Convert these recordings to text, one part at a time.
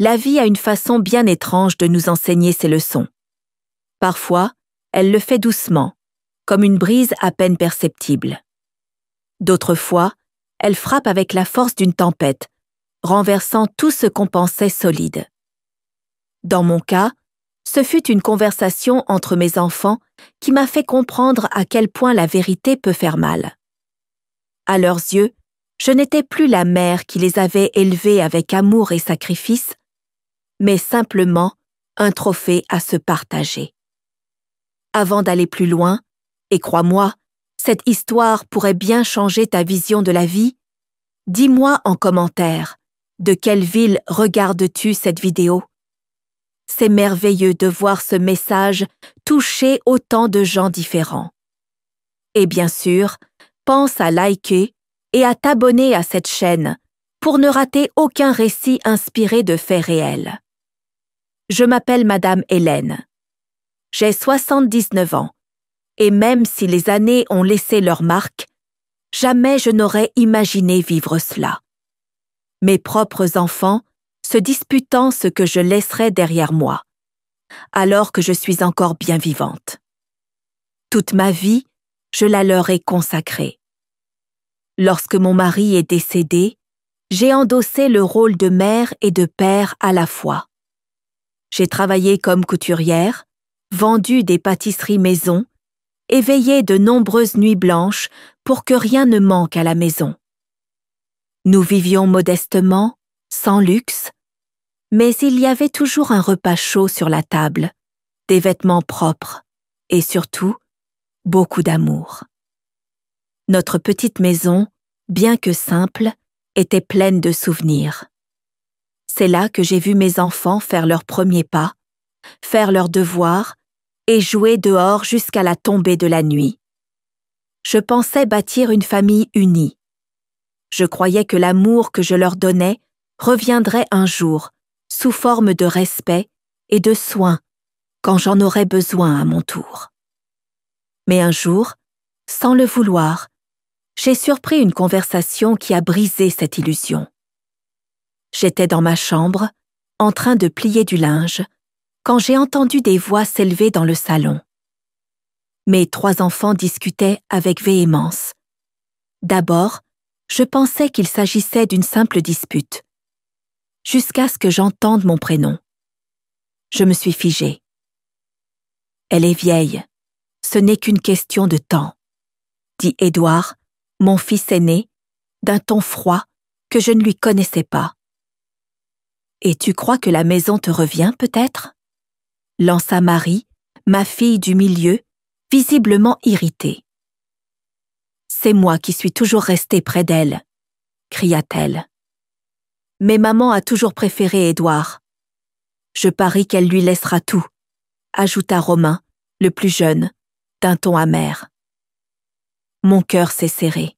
La vie a une façon bien étrange de nous enseigner ses leçons. Parfois, elle le fait doucement, comme une brise à peine perceptible. D'autres fois, elle frappe avec la force d'une tempête, renversant tout ce qu'on pensait solide. Dans mon cas, ce fut une conversation entre mes enfants qui m'a fait comprendre à quel point la vérité peut faire mal. À leurs yeux, je n'étais plus la mère qui les avait élevés avec amour et sacrifice, mais simplement un trophée à se partager. Avant d'aller plus loin, et crois-moi, cette histoire pourrait bien changer ta vision de la vie, dis-moi en commentaire, de quelle ville regardes-tu cette vidéo? C'est merveilleux de voir ce message toucher autant de gens différents. Et bien sûr, pense à liker et à t'abonner à cette chaîne pour ne rater aucun récit inspiré de faits réels. Je m'appelle Madame Hélène. J'ai 79 ans, et même si les années ont laissé leur marque, jamais je n'aurais imaginé vivre cela. Mes propres enfants se disputant ce que je laisserais derrière moi, alors que je suis encore bien vivante. Toute ma vie, je la leur ai consacrée. Lorsque mon mari est décédé, j'ai endossé le rôle de mère et de père à la fois. J'ai travaillé comme couturière, vendu des pâtisseries maison et veillé de nombreuses nuits blanches pour que rien ne manque à la maison. Nous vivions modestement, sans luxe, mais il y avait toujours un repas chaud sur la table, des vêtements propres et surtout, beaucoup d'amour. Notre petite maison, bien que simple, était pleine de souvenirs. C'est là que j'ai vu mes enfants faire leurs premiers pas, faire leurs devoirs et jouer dehors jusqu'à la tombée de la nuit. Je pensais bâtir une famille unie. Je croyais que l'amour que je leur donnais reviendrait un jour, sous forme de respect et de soin, quand j'en aurais besoin à mon tour. Mais un jour, sans le vouloir, j'ai surpris une conversation qui a brisé cette illusion. J'étais dans ma chambre, en train de plier du linge, quand j'ai entendu des voix s'élever dans le salon. Mes 3 enfants discutaient avec véhémence. D'abord, je pensais qu'il s'agissait d'une simple dispute, jusqu'à ce que j'entende mon prénom. Je me suis figée. Elle est vieille, ce n'est qu'une question de temps, dit Édouard, mon fils aîné, d'un ton froid que je ne lui connaissais pas. Et tu crois que la maison te revient peut-être? Lança Marie, ma fille du milieu, visiblement irritée. C'est moi qui suis toujours restée près d'elle, cria-t-elle. Mais maman a toujours préféré Édouard. Je parie qu'elle lui laissera tout, ajouta Romain, le plus jeune, d'un ton amer. Mon cœur s'est serré.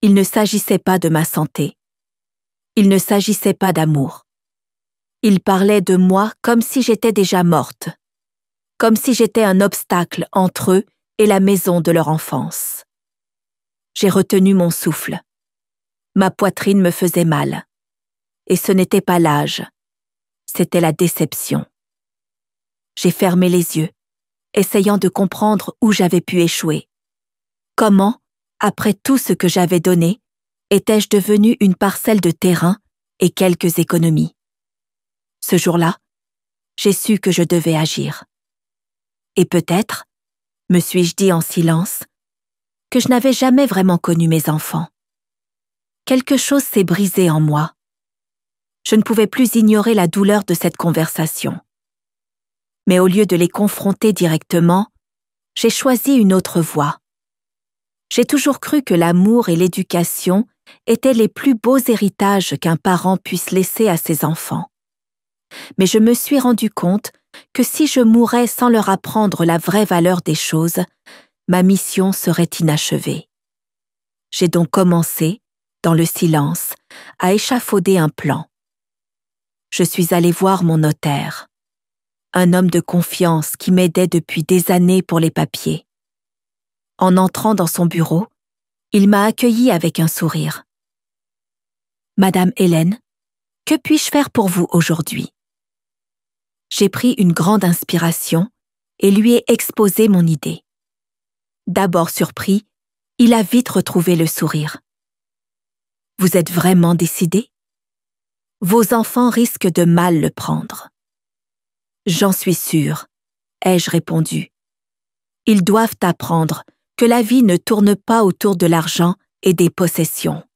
Il ne s'agissait pas de ma santé. Il ne s'agissait pas d'amour. Il parlait de moi comme si j'étais déjà morte, comme si j'étais un obstacle entre eux et la maison de leur enfance. J'ai retenu mon souffle. Ma poitrine me faisait mal. Et ce n'était pas l'âge, c'était la déception. J'ai fermé les yeux, essayant de comprendre où j'avais pu échouer. Comment, après tout ce que j'avais donné, étais-je devenue une parcelle de terrain et quelques économies? Ce jour-là, j'ai su que je devais agir. Et peut-être, me suis-je dit en silence, que je n'avais jamais vraiment connu mes enfants. Quelque chose s'est brisé en moi. Je ne pouvais plus ignorer la douleur de cette conversation. Mais au lieu de les confronter directement, j'ai choisi une autre voie. J'ai toujours cru que l'amour et l'éducation étaient les plus beaux héritages qu'un parent puisse laisser à ses enfants. Mais je me suis rendu compte que si je mourais sans leur apprendre la vraie valeur des choses, ma mission serait inachevée. J'ai donc commencé, dans le silence, à échafauder un plan. Je suis allée voir mon notaire, un homme de confiance qui m'aidait depuis des années pour les papiers. En entrant dans son bureau, il m'a accueillie avec un sourire. « Madame Hélène, Que puis-je faire pour vous aujourd'hui? J'ai pris une grande inspiration et lui ai exposé mon idée. D'abord surpris, il a vite retrouvé le sourire. Vous êtes vraiment décidé? Vos enfants risquent de mal le prendre. J'en suis sûre, ai-je répondu. Ils doivent apprendre que la vie ne tourne pas autour de l'argent et des possessions.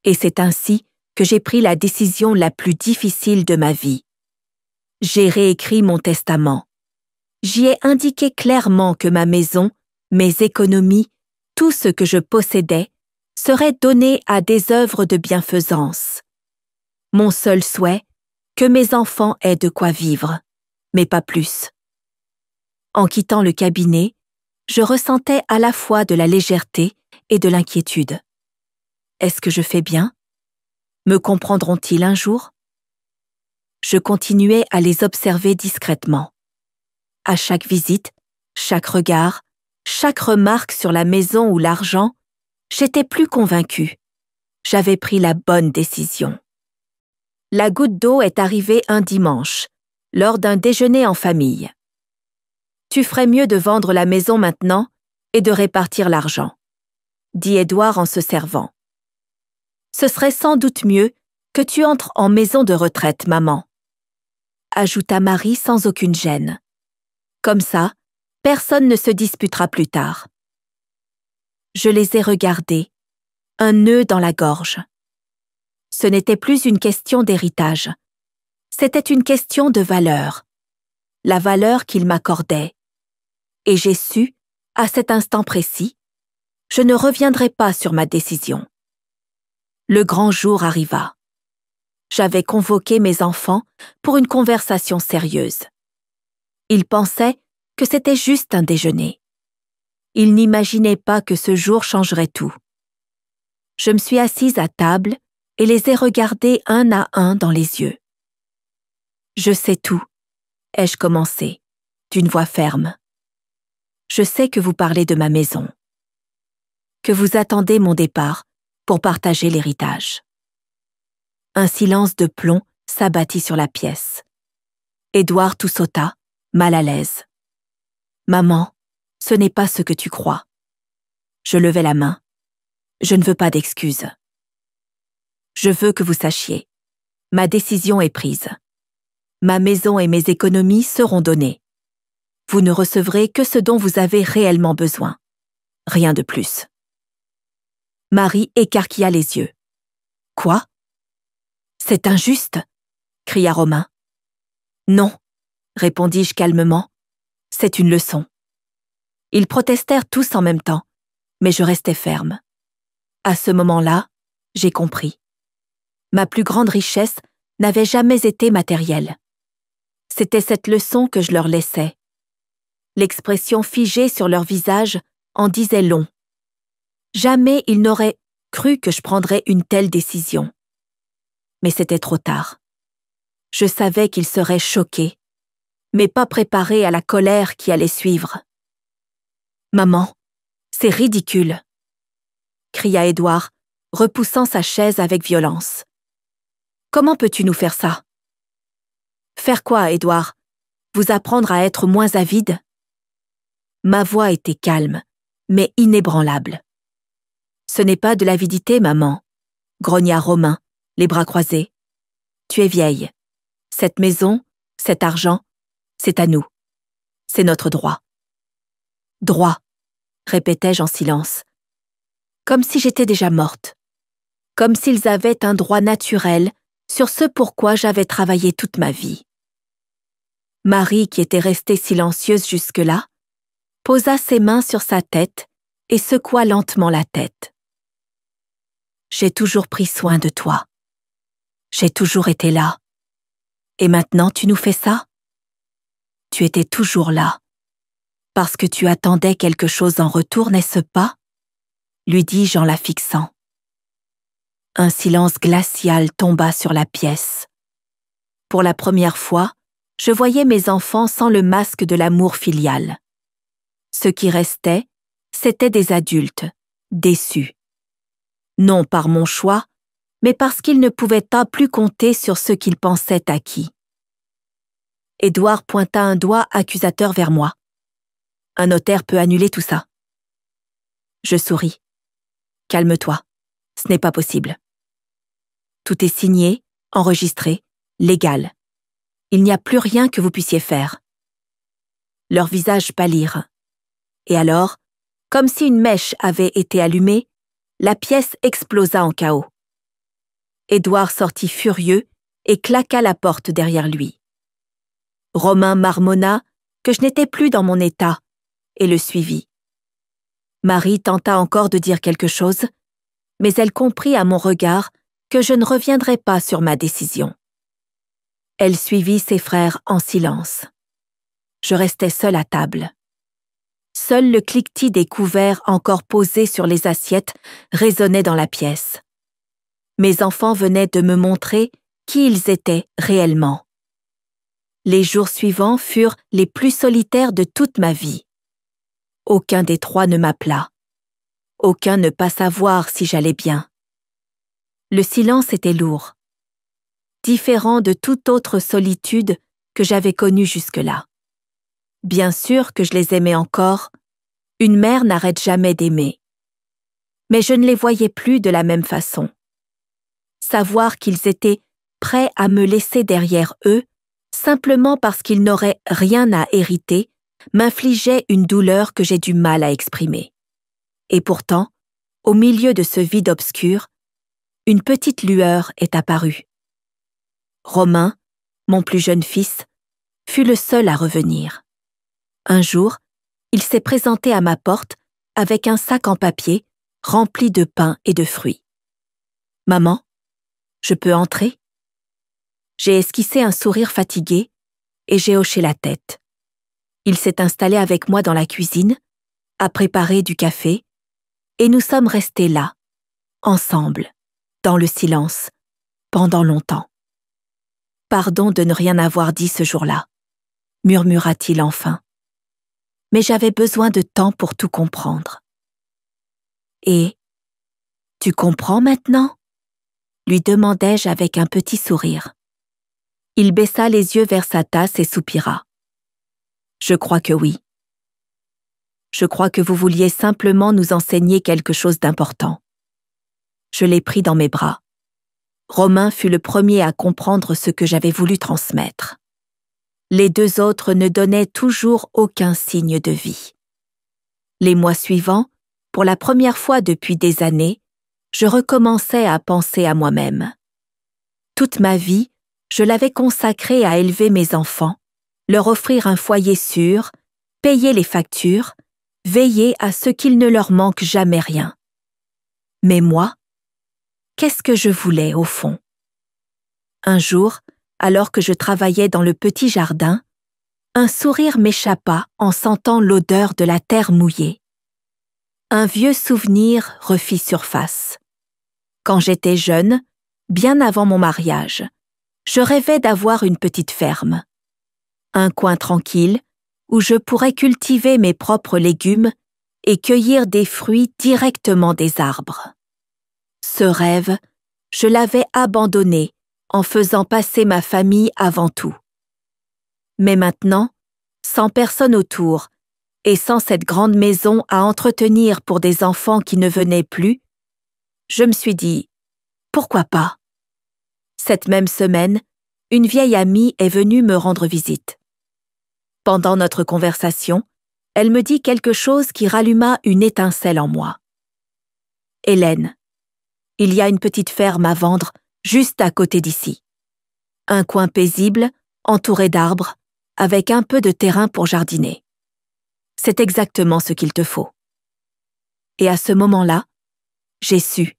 Et c'est ainsi que j'ai pris la décision la plus difficile de ma vie. J'ai réécrit mon testament. J'y ai indiqué clairement que ma maison, mes économies, tout ce que je possédais, serait donné à des œuvres de bienfaisance. Mon seul souhait, que mes enfants aient de quoi vivre, mais pas plus. En quittant le cabinet, je ressentais à la fois de la légèreté et de l'inquiétude. Est-ce que je fais bien? Me comprendront-ils un jour? Je continuais à les observer discrètement. À chaque visite, chaque regard, chaque remarque sur la maison ou l'argent, j'étais plus convaincue. J'avais pris la bonne décision. La goutte d'eau est arrivée un dimanche, lors d'un déjeuner en famille. Tu ferais mieux de vendre la maison maintenant et de répartir l'argent, dit Édouard en se servant. Ce serait sans doute mieux que tu entres en maison de retraite, maman, ajouta Marie sans aucune gêne. Comme ça, personne ne se disputera plus tard. Je les ai regardés, un nœud dans la gorge. Ce n'était plus une question d'héritage. C'était une question de valeur. La valeur qu'ils m'accordaient. Et j'ai su, à cet instant précis, je ne reviendrai pas sur ma décision. Le grand jour arriva. J'avais convoqué mes enfants pour une conversation sérieuse. Ils pensaient que c'était juste un déjeuner. Ils n'imaginaient pas que ce jour changerait tout. Je me suis assise à table et les ai regardés un à un dans les yeux. « Je sais tout », ai-je commencé, d'une voix ferme. « Je sais que vous parlez de ma maison, que vous attendez mon départ pour partager l'héritage. » Un silence de plomb s'abattit sur la pièce. Édouard tout sauta, mal à l'aise. « Maman, ce n'est pas ce que tu crois. » Je levai la main. « Je ne veux pas d'excuses. Je veux que vous sachiez. Ma décision est prise. Ma maison et mes économies seront données. Vous ne recevrez que ce dont vous avez réellement besoin. Rien de plus. » Marie écarquilla les yeux. « Quoi? C'est injuste !» cria Romain. « Non, » répondis-je calmement. « C'est une leçon. » Ils protestèrent tous en même temps, mais je restais ferme. À ce moment-là, j'ai compris. Ma plus grande richesse n'avait jamais été matérielle. C'était cette leçon que je leur laissais. L'expression figée sur leur visage en disait long. Jamais ils n'auraient cru que je prendrais une telle décision. Mais c'était trop tard. Je savais qu'ils seraient choqués, mais pas préparés à la colère qui allait suivre. « Maman, c'est ridicule !» cria Édouard, repoussant sa chaise avec violence. « Comment peux-tu nous faire ça? » « Faire quoi, Édouard? Vous apprendre à être moins avide? » Ma voix était calme, mais inébranlable. « Ce n'est pas de l'avidité, maman, » grogna Romain, les bras croisés. « Tu es vieille. Cette maison, cet argent, c'est à nous. C'est notre droit. »« Droit », répétai-je en silence. Comme si j'étais déjà morte. Comme s'ils avaient un droit naturel sur ce pourquoi j'avais travaillé toute ma vie. Marie, qui était restée silencieuse jusque-là, posa ses mains sur sa tête et secoua lentement la tête. « J'ai toujours pris soin de toi. J'ai toujours été là. Et maintenant tu nous fais ça? Tu étais toujours là. Parce que tu attendais quelque chose en retour, n'est-ce pas? » lui dis-je en la fixant. Un silence glacial tomba sur la pièce. Pour la première fois, je voyais mes enfants sans le masque de l'amour filial. Ce qui restait, c'étaient des adultes, déçus. Non par mon choix, mais parce qu'il ne pouvait pas plus compter sur ce qu'il pensait acquis. Édouard pointa un doigt accusateur vers moi. Un notaire peut annuler tout ça. Je souris. Calme-toi, ce n'est pas possible. Tout est signé, enregistré, légal. Il n'y a plus rien que vous puissiez faire. Leurs visages pâlirent. Et alors, comme si une mèche avait été allumée, la pièce explosa en chaos. Édouard sortit furieux et claqua la porte derrière lui. Romain marmonna que je n'étais plus dans mon état et le suivit. Marie tenta encore de dire quelque chose, mais elle comprit à mon regard que je ne reviendrais pas sur ma décision. Elle suivit ses frères en silence. Je restais seule à table. Seul le cliquetis des couverts encore posés sur les assiettes résonnait dans la pièce. Mes enfants venaient de me montrer qui ils étaient réellement. Les jours suivants furent les plus solitaires de toute ma vie. Aucun des trois ne m'appela. Aucun ne passa voir si j'allais bien. Le silence était lourd, différent de toute autre solitude que j'avais connue jusque-là. Bien sûr que je les aimais encore, une mère n'arrête jamais d'aimer. Mais je ne les voyais plus de la même façon. Savoir qu'ils étaient prêts à me laisser derrière eux, simplement parce qu'ils n'auraient rien à hériter, m'infligeait une douleur que j'ai du mal à exprimer. Et pourtant, au milieu de ce vide obscur, une petite lueur est apparue. Romain, mon plus jeune fils, fut le seul à revenir. Un jour, il s'est présenté à ma porte avec un sac en papier rempli de pain et de fruits. « Maman, je peux entrer ?» J'ai esquissé un sourire fatigué et j'ai hoché la tête. Il s'est installé avec moi dans la cuisine, a préparé du café, et nous sommes restés là, ensemble, dans le silence, pendant longtemps. « Pardon de ne rien avoir dit ce jour-là, » murmura-t-il enfin. Mais j'avais besoin de temps pour tout comprendre. « Et tu comprends maintenant ?» lui demandai-je avec un petit sourire. Il baissa les yeux vers sa tasse et soupira. « Je crois que oui. Je crois que vous vouliez simplement nous enseigner quelque chose d'important. » Je l'ai pris dans mes bras. Romain fut le premier à comprendre ce que j'avais voulu transmettre. Les deux autres ne donnaient toujours aucun signe de vie. Les mois suivants, pour la première fois depuis des années, je recommençais à penser à moi-même. Toute ma vie, je l'avais consacrée à élever mes enfants, leur offrir un foyer sûr, payer les factures, veiller à ce qu'il ne leur manque jamais rien. Mais moi, qu'est-ce que je voulais au fond? Un jour, alors que je travaillais dans le petit jardin, un sourire m'échappa en sentant l'odeur de la terre mouillée. Un vieux souvenir refit surface. Quand j'étais jeune, bien avant mon mariage, je rêvais d'avoir une petite ferme. Un coin tranquille où je pourrais cultiver mes propres légumes et cueillir des fruits directement des arbres. Ce rêve, je l'avais abandonné en faisant passer ma famille avant tout. Mais maintenant, sans personne autour et sans cette grande maison à entretenir pour des enfants qui ne venaient plus, je me suis dit, pourquoi pas? Cette même semaine, une vieille amie est venue me rendre visite. Pendant notre conversation, elle me dit quelque chose qui ralluma une étincelle en moi. « Hélène, il y a une petite ferme à vendre juste à côté d'ici. Un coin paisible, entouré d'arbres, avec un peu de terrain pour jardiner. C'est exactement ce qu'il te faut. » Et à ce moment-là, j'ai su.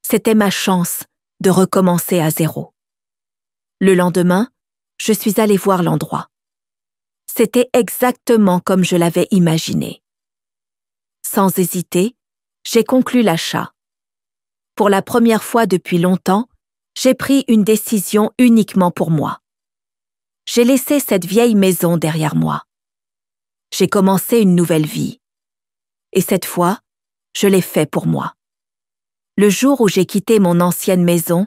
C'était ma chance de recommencer à zéro. Le lendemain, je suis allée voir l'endroit. C'était exactement comme je l'avais imaginé. Sans hésiter, j'ai conclu l'achat. Pour la première fois depuis longtemps, j'ai pris une décision uniquement pour moi. J'ai laissé cette vieille maison derrière moi. J'ai commencé une nouvelle vie. Et cette fois, je l'ai fait pour moi. le jour où j'ai quitté mon ancienne maison,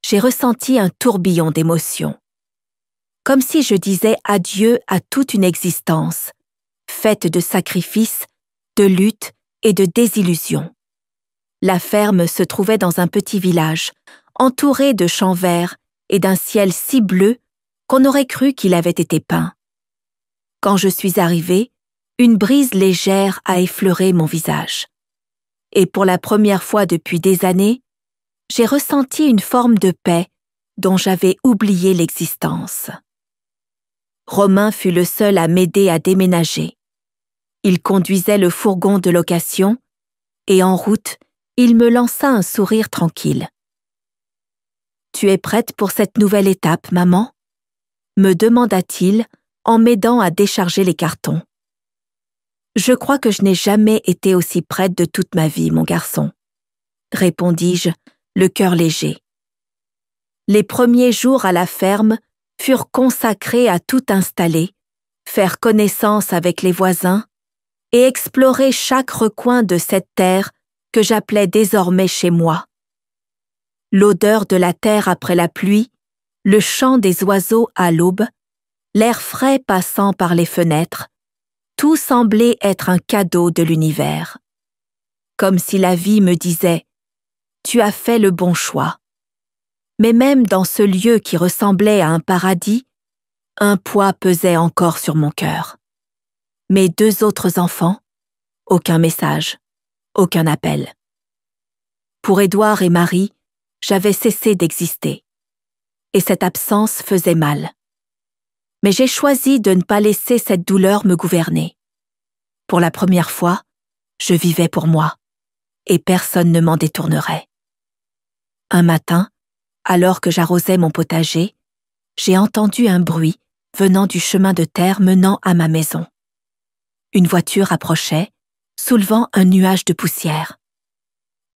j'ai ressenti un tourbillon d'émotions. Comme si je disais adieu à toute une existence, faite de sacrifices, de luttes et de désillusions. La ferme se trouvait dans un petit village, entouré de champs verts et d'un ciel si bleu qu'on aurait cru qu'il avait été peint. Quand je suis arrivée, une brise légère a effleuré mon visage. Et pour la première fois depuis des années, j'ai ressenti une forme de paix dont j'avais oublié l'existence. Romain fut le seul à m'aider à déménager. Il conduisait le fourgon de location et en route, il me lança un sourire tranquille. « Tu es prête pour cette nouvelle étape, maman ?» me demanda-t-il en m'aidant à décharger les cartons. « Je crois que je n'ai jamais été aussi prête de toute ma vie, mon garçon, » répondis-je, le cœur léger. Les premiers jours à la ferme furent consacrés à tout installer, faire connaissance avec les voisins et explorer chaque recoin de cette terre que j'appelais désormais chez moi. L'odeur de la terre après la pluie, le chant des oiseaux à l'aube, l'air frais passant par les fenêtres, tout semblait être un cadeau de l'univers. Comme si la vie me disait « Tu as fait le bon choix ». Mais même dans ce lieu qui ressemblait à un paradis, un poids pesait encore sur mon cœur. Mes 2 autres enfants, aucun message, aucun appel. Pour Édouard et Marie, j'avais cessé d'exister. Et cette absence faisait mal. Mais j'ai choisi de ne pas laisser cette douleur me gouverner. Pour la première fois, je vivais pour moi, et personne ne m'en détournerait. Un matin, alors que j'arrosais mon potager, j'ai entendu un bruit venant du chemin de terre menant à ma maison. Une voiture approchait, soulevant un nuage de poussière.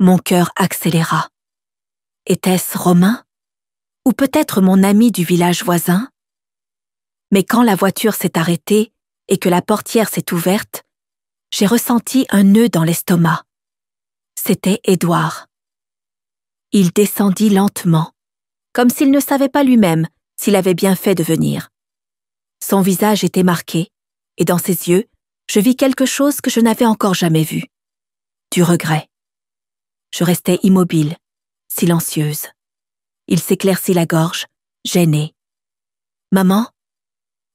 Mon cœur accéléra. Était-ce Romain? Ou peut-être mon ami du village voisin? Mais quand la voiture s'est arrêtée et que la portière s'est ouverte, j'ai ressenti un nœud dans l'estomac. C'était Édouard. Il descendit lentement, comme s'il ne savait pas lui-même s'il avait bien fait de venir. Son visage était marqué, et dans ses yeux, je vis quelque chose que je n'avais encore jamais vu. Du regret. Je restais immobile, silencieuse. Il s'éclaircit la gorge, gêné. « Maman,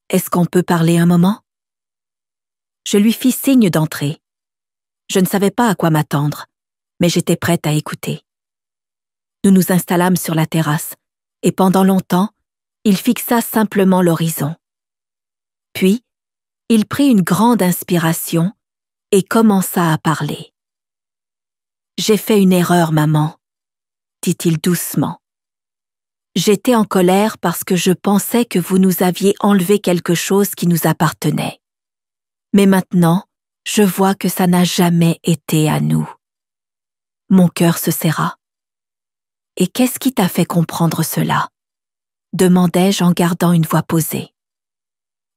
est-ce qu'on peut parler un moment ?» Je lui fis signe d'entrer. Je ne savais pas à quoi m'attendre, mais j'étais prête à écouter. Nous nous installâmes sur la terrasse, et pendant longtemps, il fixa simplement l'horizon. Puis, il prit une grande inspiration et commença à parler. « J'ai fait une erreur, maman, » dit-il doucement. « J'étais en colère parce que je pensais que vous nous aviez enlevé quelque chose qui nous appartenait. Mais maintenant, je vois que ça n'a jamais été à nous. » Mon cœur se serra. « Et qu'est-ce qui t'a fait comprendre cela ?» demandai-je en gardant une voix posée.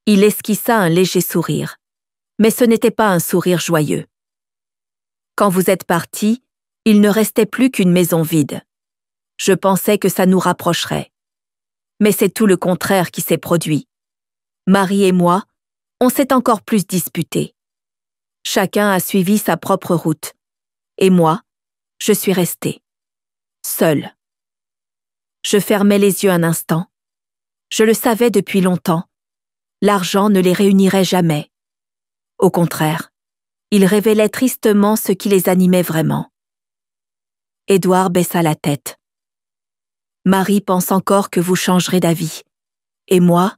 Il esquissa un léger sourire, mais ce n'était pas un sourire joyeux. Quand vous êtes partis, il ne restait plus qu'une maison vide. Je pensais que ça nous rapprocherait. Mais c'est tout le contraire qui s'est produit. Marie et moi, on s'est encore plus disputés. Chacun a suivi sa propre route. Et moi, je suis restée. Seule. Je fermais les yeux un instant. Je le savais depuis longtemps. L'argent ne les réunirait jamais. Au contraire, il révélait tristement ce qui les animait vraiment. Édouard baissa la tête. Marie pense encore que vous changerez d'avis. Et moi,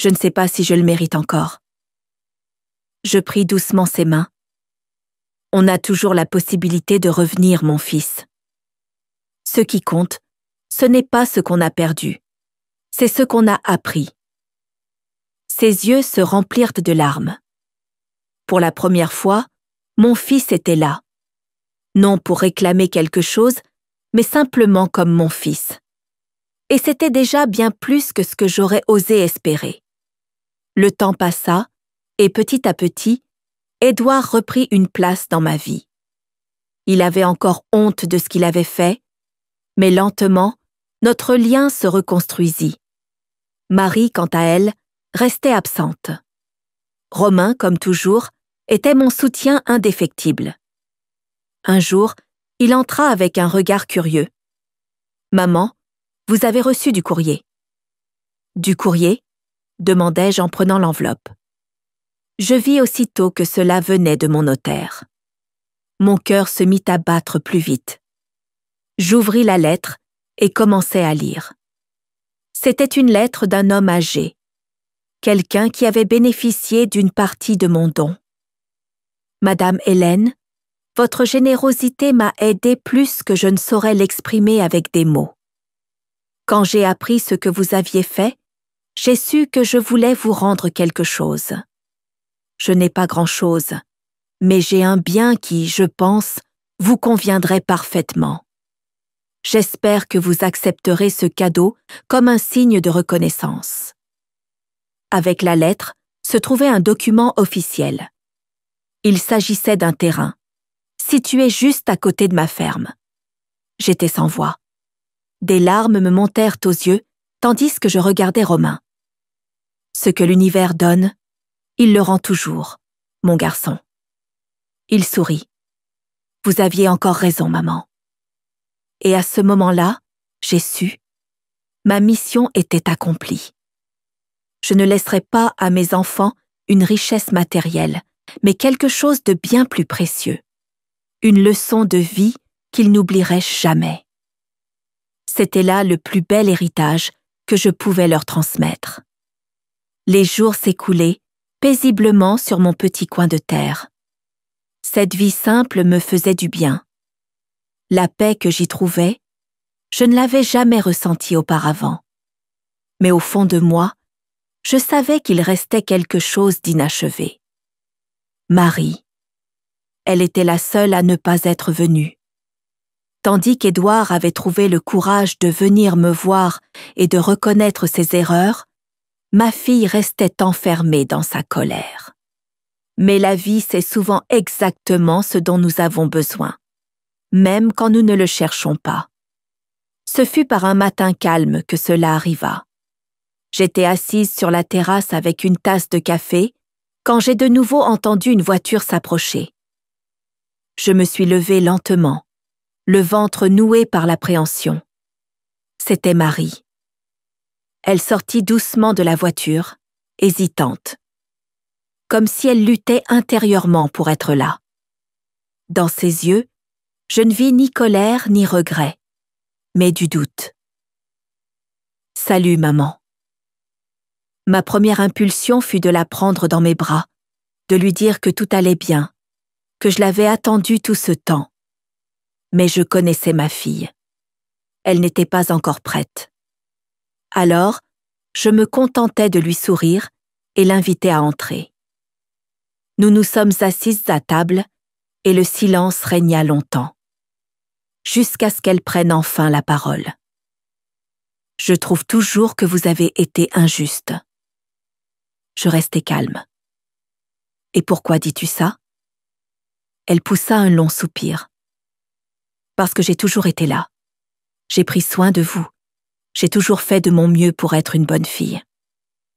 je ne sais pas si je le mérite encore. Je pris doucement ses mains. On a toujours la possibilité de revenir, mon fils. Ce qui compte, ce n'est pas ce qu'on a perdu, c'est ce qu'on a appris. Ses yeux se remplirent de larmes. Pour la première fois, mon fils était là. Non pour réclamer quelque chose, mais simplement comme mon fils. Et c'était déjà bien plus que ce que j'aurais osé espérer. Le temps passa, et petit à petit, Édouard reprit une place dans ma vie. Il avait encore honte de ce qu'il avait fait, mais lentement, notre lien se reconstruisit. Marie, quant à elle, restait absente. Romain, comme toujours, était mon soutien indéfectible. Un jour, il entra avec un regard curieux. « Maman, vous avez reçu du courrier. »« Du courrier ?» demandai-je en prenant l'enveloppe. Je vis aussitôt que cela venait de mon notaire. Mon cœur se mit à battre plus vite. J'ouvris la lettre et commençai à lire. C'était une lettre d'un homme âgé, quelqu'un qui avait bénéficié d'une partie de mon don. « Madame Hélène, votre générosité m'a aidé plus que je ne saurais l'exprimer avec des mots. Quand j'ai appris ce que vous aviez fait, j'ai su que je voulais vous rendre quelque chose. Je n'ai pas grand-chose, mais j'ai un bien qui, je pense, vous conviendrait parfaitement. J'espère que vous accepterez ce cadeau comme un signe de reconnaissance. » Avec la lettre se trouvait un document officiel. Il s'agissait d'un terrain, situé juste à côté de ma ferme. J'étais sans voix. Des larmes me montèrent aux yeux, tandis que je regardais Romain. Ce que l'univers donne, il le rend toujours, mon garçon. Il sourit. « Vous aviez encore raison, maman. » Et à ce moment-là, j'ai su, ma mission était accomplie. Je ne laisserai pas à mes enfants une richesse matérielle, mais quelque chose de bien plus précieux. Une leçon de vie qu'ils n'oublieraient jamais. C'était là le plus bel héritage que je pouvais leur transmettre. Les jours s'écoulaient paisiblement sur mon petit coin de terre. Cette vie simple me faisait du bien. La paix que j'y trouvais, je ne l'avais jamais ressentie auparavant. Mais au fond de moi, je savais qu'il restait quelque chose d'inachevé. Marie. Elle était la seule à ne pas être venue. Tandis qu'Édouard avait trouvé le courage de venir me voir et de reconnaître ses erreurs, ma fille restait enfermée dans sa colère. Mais la vie, c'est souvent exactement ce dont nous avons besoin, même quand nous ne le cherchons pas. Ce fut par un matin calme que cela arriva. J'étais assise sur la terrasse avec une tasse de café quand j'ai de nouveau entendu une voiture s'approcher. Je me suis levée lentement, le ventre noué par l'appréhension. C'était Marie. Elle sortit doucement de la voiture, hésitante, comme si elle luttait intérieurement pour être là. Dans ses yeux, je ne vis ni colère ni regret, mais du doute. « Salut, maman. » Ma première impulsion fut de la prendre dans mes bras, de lui dire que tout allait bien, que je l'avais attendue tout ce temps. Mais je connaissais ma fille. Elle n'était pas encore prête. Alors, je me contentais de lui sourire et l'invitais à entrer. Nous nous sommes assises à table et le silence régna longtemps, jusqu'à ce qu'elle prenne enfin la parole. « Je trouve toujours que vous avez été injuste. » Je restai calme. « Et pourquoi dis-tu ça ?» Elle poussa un long soupir. « Parce que j'ai toujours été là. J'ai pris soin de vous. J'ai toujours fait de mon mieux pour être une bonne fille. »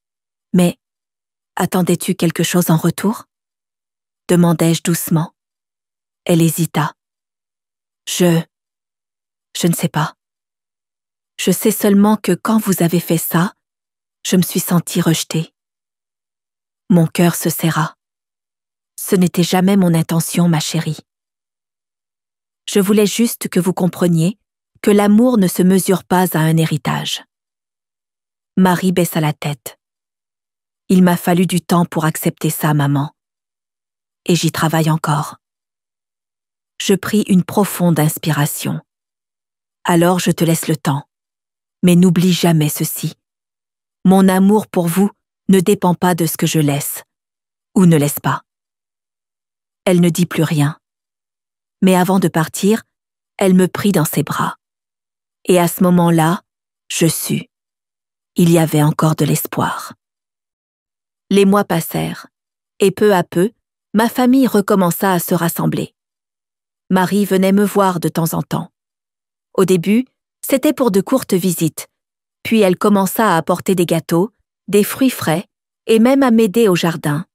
« Mais attendais-tu quelque chose en retour ?» demandai-je doucement. Elle hésita. « Je ne sais pas. Je sais seulement que quand vous avez fait ça, je me suis sentie rejetée. » Mon cœur se serra. Ce n'était jamais mon intention, ma chérie. Je voulais juste que vous compreniez que l'amour ne se mesure pas à un héritage. Marie baissa la tête. Il m'a fallu du temps pour accepter ça, maman. Et j'y travaille encore. Je pris une profonde inspiration. Alors je te laisse le temps. Mais n'oublie jamais ceci. Mon amour pour vous ne dépend pas de ce que je laisse, ou ne laisse pas. Elle ne dit plus rien. Mais avant de partir, elle me prit dans ses bras. Et à ce moment-là, je sus. Il y avait encore de l'espoir. Les mois passèrent, et peu à peu, ma famille recommença à se rassembler. Marie venait me voir de temps en temps. Au début, c'était pour de courtes visites, puis elle commença à apporter des gâteaux, des fruits frais et même à m'aider au jardin.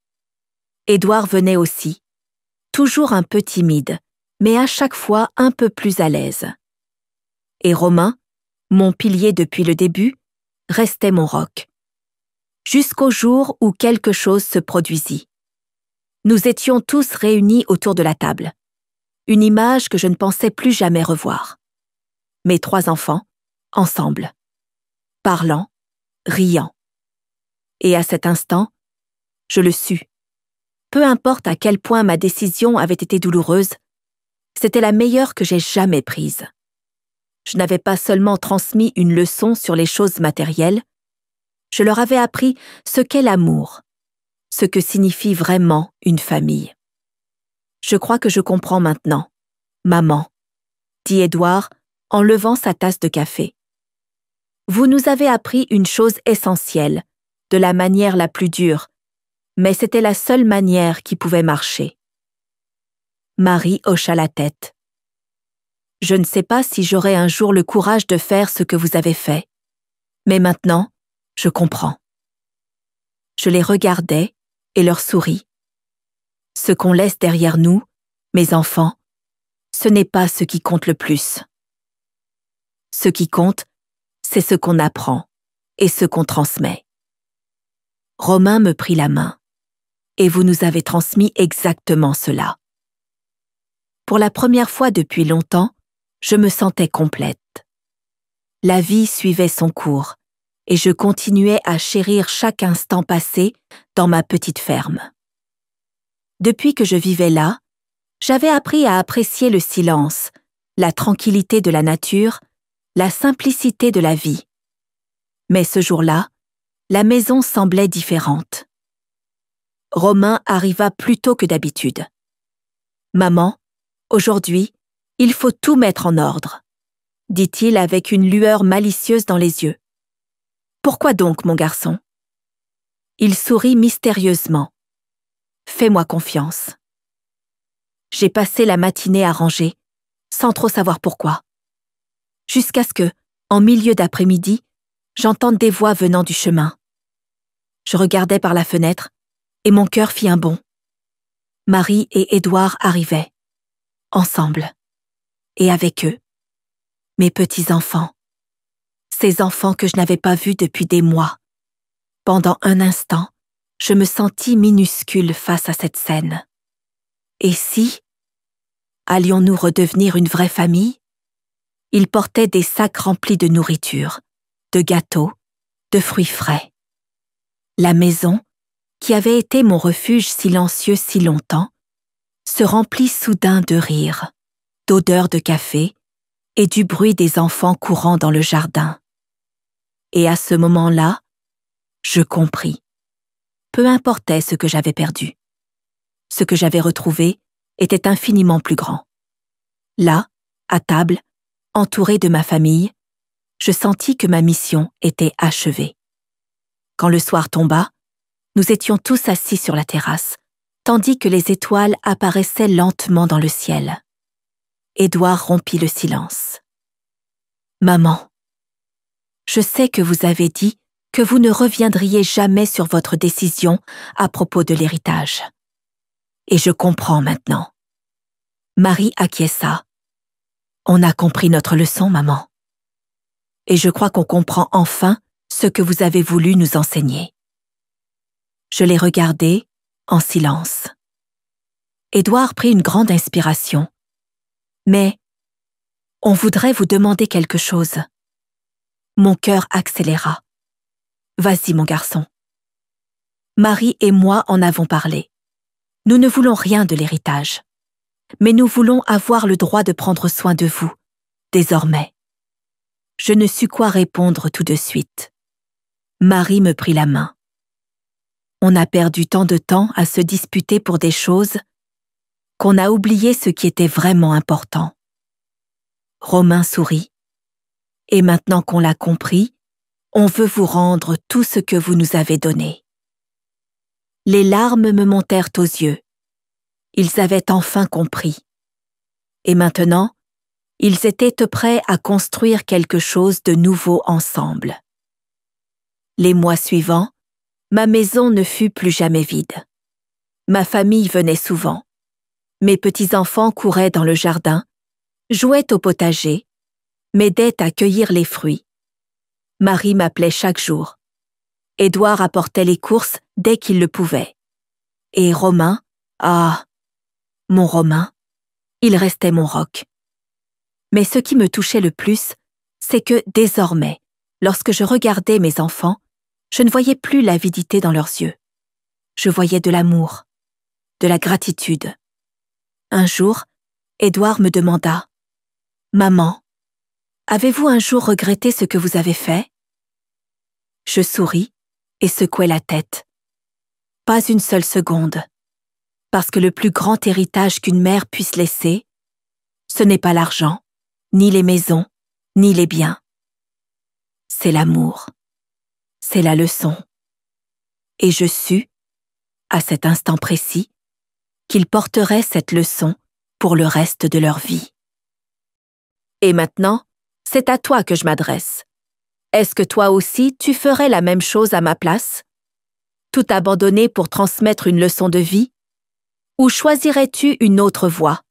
Édouard venait aussi, toujours un peu timide, mais à chaque fois un peu plus à l'aise. Et Romain, mon pilier depuis le début, restait mon roc. Jusqu'au jour où quelque chose se produisit. Nous étions tous réunis autour de la table. Une image que je ne pensais plus jamais revoir. Mes 3 enfants, ensemble, parlant, riant. Et à cet instant, je le sus. Peu importe à quel point ma décision avait été douloureuse, c'était la meilleure que j'ai jamais prise. Je n'avais pas seulement transmis une leçon sur les choses matérielles, je leur avais appris ce qu'est l'amour, ce que signifie vraiment une famille. Je crois que je comprends maintenant, maman, dit Édouard en levant sa tasse de café. Vous nous avez appris une chose essentielle, de la manière la plus dure, mais c'était la seule manière qui pouvait marcher. Marie hocha la tête. Je ne sais pas si j'aurai un jour le courage de faire ce que vous avez fait, mais maintenant, je comprends. Je les regardais et leur souris. Ce qu'on laisse derrière nous, mes enfants, ce n'est pas ce qui compte le plus. Ce qui compte, c'est ce qu'on apprend et ce qu'on transmet. Romain me prit la main, et vous nous avez transmis exactement cela. Pour la première fois depuis longtemps, je me sentais complète. La vie suivait son cours, et je continuais à chérir chaque instant passé dans ma petite ferme. Depuis que je vivais là, j'avais appris à apprécier le silence, la tranquillité de la nature, la simplicité de la vie. Mais ce jour-là, la maison semblait différente. Romain arriva plus tôt que d'habitude. « Maman, aujourd'hui, il faut tout mettre en ordre, » dit-il avec une lueur malicieuse dans les yeux. « Pourquoi donc, mon garçon ?» Il sourit mystérieusement. « Fais-moi confiance. » J'ai passé la matinée à ranger, sans trop savoir pourquoi. Jusqu'à ce que, en milieu d'après-midi, j'entende des voix venant du chemin. Je regardais par la fenêtre, et mon cœur fit un bond. Marie et Édouard arrivaient, ensemble, et avec eux, mes petits-enfants, ces enfants que je n'avais pas vus depuis des mois. Pendant un instant, je me sentis minuscule face à cette scène. Et si allions-nous redevenir une vraie famille? Ils portaient des sacs remplis de nourriture, de gâteaux, de fruits frais. La maison, qui avait été mon refuge silencieux si longtemps, se remplit soudain de rires, d'odeurs de café et du bruit des enfants courant dans le jardin. Et à ce moment-là, je compris. Peu importait ce que j'avais perdu. Ce que j'avais retrouvé était infiniment plus grand. Là, à table, entourée de ma famille, je sentis que ma mission était achevée. Quand le soir tomba, nous étions tous assis sur la terrasse, tandis que les étoiles apparaissaient lentement dans le ciel. Édouard rompit le silence. « Maman, je sais que vous avez dit que vous ne reviendriez jamais sur votre décision à propos de l'héritage. Et je comprends maintenant. » Marie acquiesça. « On a compris notre leçon, maman. Et je crois qu'on comprend enfin ce que vous avez voulu nous enseigner. » Je les regardai en silence. Édouard prit une grande inspiration. « Mais on voudrait vous demander quelque chose. » Mon cœur accéléra. « Vas-y, mon garçon. » Marie et moi en avons parlé. Nous ne voulons rien de l'héritage, mais nous voulons avoir le droit de prendre soin de vous, désormais. Je ne sus quoi répondre tout de suite. Marie me prit la main. On a perdu tant de temps à se disputer pour des choses qu'on a oublié ce qui était vraiment important. Romain sourit. Et maintenant qu'on l'a compris, on veut vous rendre tout ce que vous nous avez donné. Les larmes me montèrent aux yeux. Ils avaient enfin compris. Et maintenant, ils étaient prêts à construire quelque chose de nouveau ensemble. Les mois suivants, ma maison ne fut plus jamais vide. Ma famille venait souvent. Mes petits-enfants couraient dans le jardin, jouaient au potager, m'aidaient à cueillir les fruits. Marie m'appelait chaque jour. Édouard apportait les courses dès qu'il le pouvait. Et Romain, mon Romain, il restait mon roc. Mais ce qui me touchait le plus, c'est que désormais, lorsque je regardais mes enfants, je ne voyais plus l'avidité dans leurs yeux. Je voyais de l'amour, de la gratitude. Un jour, Édouard me demanda « Maman, avez-vous un jour regretté ce que vous avez fait ?» Je souris et secouai la tête. Pas une seule seconde, parce que le plus grand héritage qu'une mère puisse laisser, ce n'est pas l'argent, ni les maisons, ni les biens. C'est l'amour. C'est la leçon. Et je sus, à cet instant précis, qu'ils porteraient cette leçon pour le reste de leur vie. Et maintenant, c'est à toi que je m'adresse. Est-ce que toi aussi, tu ferais la même chose à ma place? Tout abandonner pour transmettre une leçon de vie? Ou choisirais-tu une autre voie?